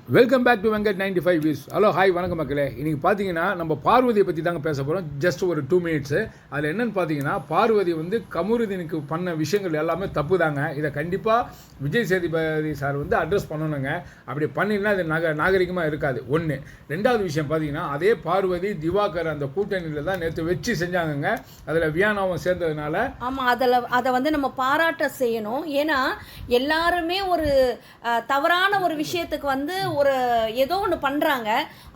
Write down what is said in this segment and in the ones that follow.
Welcome back to Venkat 95 views. Hello hi வணக்கம் மக்களே. இன்றைக்கி பார்த்தீங்கன்னா நம்ம பார்வதியை பற்றி தாங்க பேச போகிறோம். ஜஸ்ட் ஒரு 2 மினிட்ஸு. அதில் என்னென்னு பார்த்தீங்கன்னா, பார்வதி வந்து கமருதீனுக்கு பண்ண விஷயங்கள் எல்லாமே தப்பு தாங்க. இதை கண்டிப்பாக விஜய் சேதுபதி சார் வந்து அட்ரஸ் பண்ணணுங்க. அப்படி பண்ணினா அது நாகரிகமாக இருக்காது. ஒன்று. ரெண்டாவது விஷயம் பார்த்தீங்கன்னா, அதே பார்வதி திவாகர் அந்த கூட்டணியில் தான் நேற்று வச்சு செஞ்சாங்கங்க. அதில் வியானாவும் சேர்ந்ததுனால ஆமாம், அதை வந்து நம்ம பாராட்ட செய்யணும். ஏன்னா எல்லாருமே ஒரு தவறான ஒரு விஷயத்துக்கு வந்து ஒரு ஏதோ ஒன்று பண்ணுறாங்க,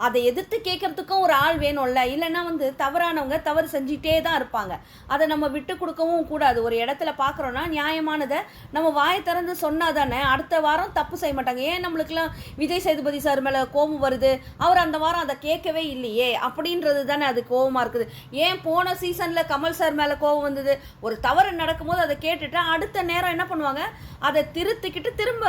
அதை எதிர்த்து கேட்கறதுக்கும் ஒரு ஆள் வேணும்ல. இல்லைன்னா வந்து தவறானவங்க தவறு செஞ்சிட்டே தான் இருப்பாங்க. அதை நம்ம விட்டு கொடுக்கவும் கூடாது. ஒரு இடத்துல பார்க்குறோன்னா நியாயமானதை நம்ம வாயை திறந்து சொன்னால் தானே அடுத்த வாரம் தப்பு செய்ய மாட்டாங்க. ஏன் நம்மளுக்கெல்லாம் விஜய் சேதுபதி சார் மேலே கோபம் வருது, அவர் அந்த வாரம் அதை கேட்கவே இல்லையே அப்படின்றது தானே அது கோபமாக இருக்குது. ஏன் போன சீசனில் கமல் சார் மேலே கோபம் வந்தது, ஒரு தவறு நடக்கும்போது அதை கேட்டுட்டு அடுத்த நேரம் என்ன பண்ணுவாங்க, அதை திருத்திக்கிட்டு திரும்ப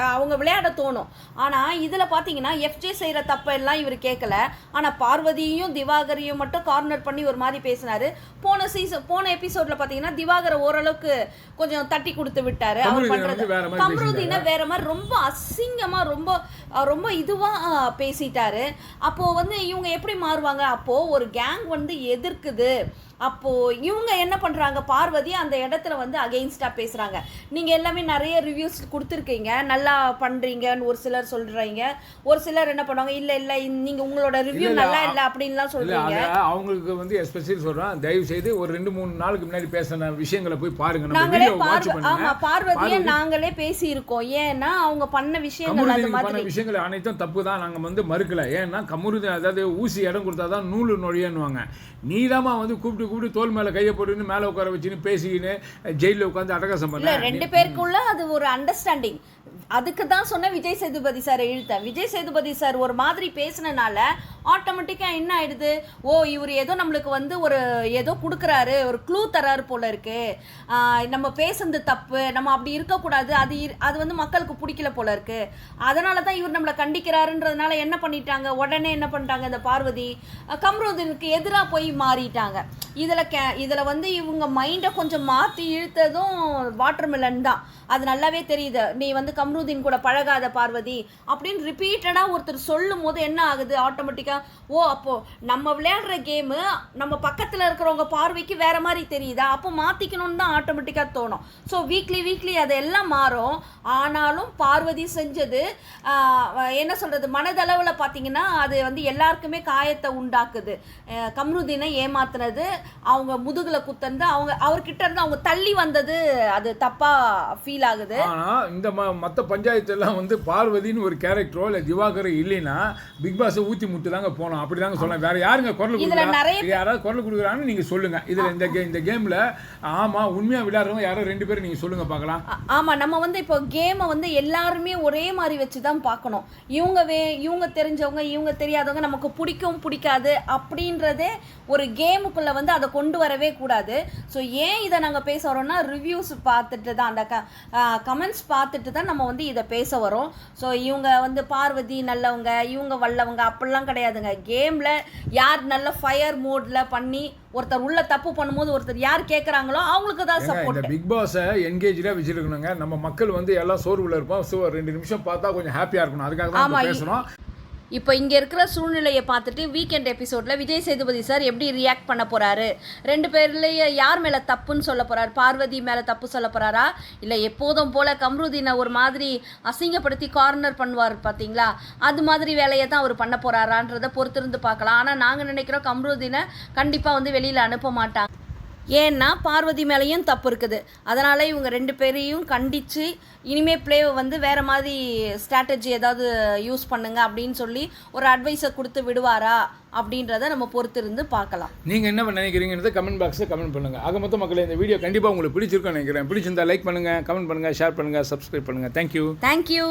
அவங்க விளையாட தோணும். ஆனால் இதில் பார்த்தீங்கன்னா எஃப்ஜே செய்கிற தப்பெல்லாம் இவர் கேட்கல. ஆனால் பார்வதியையும் திவாகரையும் மட்டும் கார்னர் பண்ணி ஒரு மாதிரி பேசினார். போன எபிசோடில் பார்த்தீங்கன்னா திவாகரை ஓரளவுக்கு கொஞ்சம் தட்டி கொடுத்து விட்டார். அவர் பண்ணுறது கமருதீனை வேற மாதிரி ரொம்ப அசிங்கமாக ரொம்ப இதுவாக பேசிட்டாரு. அப்போது வந்து இவங்க எப்படி மாறுவாங்க? அப்போது ஒரு கேங் வந்து எதிர்க்குது, அப்போது இவங்க என்ன பண்ணுறாங்க, பார்வதி அந்த இடத்துல வந்து அகெயின்ஸ்டாக பேசுகிறாங்க. நீங்கள் எல்லாமே நிறைய ரிவ்யூஸ் கொடுத்துருக்கீங்க, நல்லா பண்ணுறீங்கன்னு ஒரு சிலர் சொல்கிறீங்க. ஒரு சிலர் என்ன பண்ணுவாங்க, இல்லை நீங்கள் உங்களோட ரிவ்யூ நல்லா இல்லை அப்படின்லாம் சொல்கிறீங்க. அவங்களுக்கு வந்து எஸ்பெஷலி சொல்கிறேன், தயவு செய்து ஒரு 2-3 நாளுக்கு முன்னாடி பேசின விஷயங்களை போய் பாருங்க. பார்வதியை நாங்களே பேசியிருக்கோம். ஏன்னா அவங்க பண்ண விஷயங்கள் விஷயங்கள் அனைத்தும் தப்பு தான். நாங்கள் வந்து மறுக்கல. ஏன்னா கமருதீன் அதாவது ஊசி இடம் கொடுத்தா தான் நூலு நொழியன்னுவாங்க. நீளமா வந்து கூப்பிட்டு தோல் மேலே கையை போட்டுன்னு மேலே உட்கார வச்சுன்னு பேசிக்கின்னு ஜெயிலில் உட்காந்து அட்டகாசம் பண்ணல. 2 பேருக்குள்ள அது ஒரு அண்டர்ஸ்டாண்டிங். அதுக்கு தான் சொன்ன விஜய் சேதுபதி சார் இழுத்தேன். விஜய் சேதுபதி சார் ஒரு மாதிரி பேசினால ஆட்டோமேட்டிக்காக என்ன ஆயிடுது, ஓ இவர் ஏதோ நம்மளுக்கு வந்து ஒரு ஏதோ கொடுக்குறாரு, ஒரு க்ளூ தராரு போல இருக்கு, நம்ம பேசுறது தப்பு, நம்ம அப்படி இருக்கக்கூடாது, அது வந்து மக்களுக்கு பிடிக்கல போல இருக்கு, அதனால தான் இவர் நம்மளை கண்டிக்கிறாருன்றதுனால என்ன பண்ணிட்டாங்க, உடனே என்ன பண்ணிட்டாங்க, இந்த பார்வதி கமருதீனுக்கு எதிராக போய் மாறிட்டாங்க. இதில் வந்து இவங்க மைண்டை கொஞ்சம் மாற்றி இழுத்ததும் வாட்டர்மெலன் தான். அது நல்லாவே தெரியுது. நீ வந்து கமருதீன் கூட பழகாத பார்வதி அப்படின்னு ரிப்பீட்டடாக ஒருத்தர் சொல்லும் போது என்ன ஆகுது, ஆட்டோமேட்டிக்காக ஓ அப்போது நம்ம விளையாடுற கேமு நம்ம பக்கத்தில் இருக்கிறவங்க பார்வைக்கு வேறு மாதிரி தெரியுதா, அப்போ மாற்றிக்கணும்னு தான் ஆட்டோமேட்டிக்காக தோணும். ஸோ வீக்லி அதெல்லாம் மாறும். ஆனாலும் பார்வதி செஞ்சது என்ன சொல்கிறது, மனதளவில் பார்த்தீங்கன்னா அது வந்து எல்லாருக்குமே காயத்தை உண்டாக்குது. கமருதீனை ஏமாத்துனது, அவங்க முதுகில் குத்தந்து, அவர்கிட்ட இருந்து அவங்க தள்ளி வந்தது, அது தப்பாக ஃபீல் ஆகுது. ஆனால் இந்த மற்ற பஞ்சாயத்து எல்லாம் வந்து பார்வதின்னு ஒரு கேரக்டரோ இல்லை திவாகர் இல்லைன்னா பிக் பாஸை ஊற்றி முட்டு தாங்க போனோம். அப்படி தாங்க சொல்லலாம். வேற யாருங்க குரல் கொடுக்குறாங்க, யாராவது குரல் கொடுக்குறாங்கன்னு நீங்கள் சொல்லுங்க. இதில் இந்த கேமில் ஆமாம் உண்மையாக விளையாடுறவங்க யாரோ 2 பேரும் நீங்கள் சொல்லுங்க பார்க்கலாம். ஆமாம், நம்ம வந்து இப்போ கேமை வந்து எல்லாருமே ஒரே மாதிரி வச்சு தான் பார்க்கணும். இவங்க தெரிஞ்சவங்க இவங்க தெரியாதவங்க நமக்கு பிடிக்காது அப்படின்றதே ஒரு கேமுக்குள்ளே வந்து அதை கொண்டு வரவே கூடாது. ஸோ ஏன் இதை நாங்கள் பேச வரோம்னா, ரிவ்யூஸ் பார்த்துட்டு தான், அந்த கமெண்ட்ஸ் பார்த்துட்டு தான் நம்ம வந்து இதை பேச வரோம். ஸோ இவங்க வந்து பார்வதி நல்லவங்க, இவங்க வல்லவங்க அப்படிலாம் கிடையாதுங்க. கேமில் யார் நல்ல ஃபயர் மோடில் பண்ணி ஒருத்தர் உள்ள தப்பு பண்ணும்போது ஒருத்தர் யார் கேட்குறாங்களோ அவங்களுக்கு தான் சப்போர்ட். இந்த பிக் பாஸை என்கேஜாக வச்சுருக்கணுங்க. நம்ம மக்கள் வந்து எல்லாம் சோர்வில் இருப்போம். ஸோ 2 நிமிஷம் பார்த்தா கொஞ்சம் ஹாப்பியாக இருக்கணும். அதுக்காக தான் பேசுகிறோம். இப்போ இங்கே இருக்கிற சூழ்நிலையை பார்த்துட்டு வீக்கெண்ட் எபிசோடில் விஜய் சேதுபதி சார் எப்படி ரியாக்ட் பண்ண போகிறாரு, 2 பேர்லேயே யார் மேலே தப்புன்னு சொல்ல போகிறார், பார்வதி மேலே தப்பு சொல்ல போகிறாரா, இல்லை எப்போதும் போல் கமருதீனை ஒரு மாதிரி அசிங்கப்படுத்தி கார்னர் பண்ணுவார் பார்த்தீங்களா, அது மாதிரி வேலையை தான் அவர் பண்ண போகிறாரான்றதை பொறுத்திருந்து பார்க்கலாம். ஆனால் நாங்கள் நினைக்கிறோம் கமருதீனை கண்டிப்பாக வந்து வெளியில் அனுப்ப மாட்டாங்க. ஏன்னா பார்வதி மேலேயும் தப்பு இருக்குது. அதனால் இவங்க 2 பேரையும் கண்டித்து இனிமேல் பிளேவை வந்து வேறு மாதிரி ஸ்ட்ராட்டஜி ஏதாவது யூஸ் பண்ணுங்க அப்படின்னு சொல்லி ஒரு அட்வைஸை கொடுத்து விடுவாரா அப்படின்றத நம்ம பொறுத்திருந்து பார்க்கலாம். நீங்கள் என்ன நினைக்கிறீங்கிறத கமெண்ட் பாக்ஸில் கமெண்ட் பண்ணுங்கள். ஆக மொத்த மக்களே இந்த வீடியோ கண்டிப்பாக உங்களுக்கு பிடிச்சிருக்குன்னு நினைக்கிறேன். பிடிச்சிருந்தா லைக் பண்ணுங்கள், கமெண்ட் பண்ணுங்கள், ஷேர் பண்ணுங்கள், சப்ஸ்கிரைப் பண்ணுங்கள். தேங்க்யூ.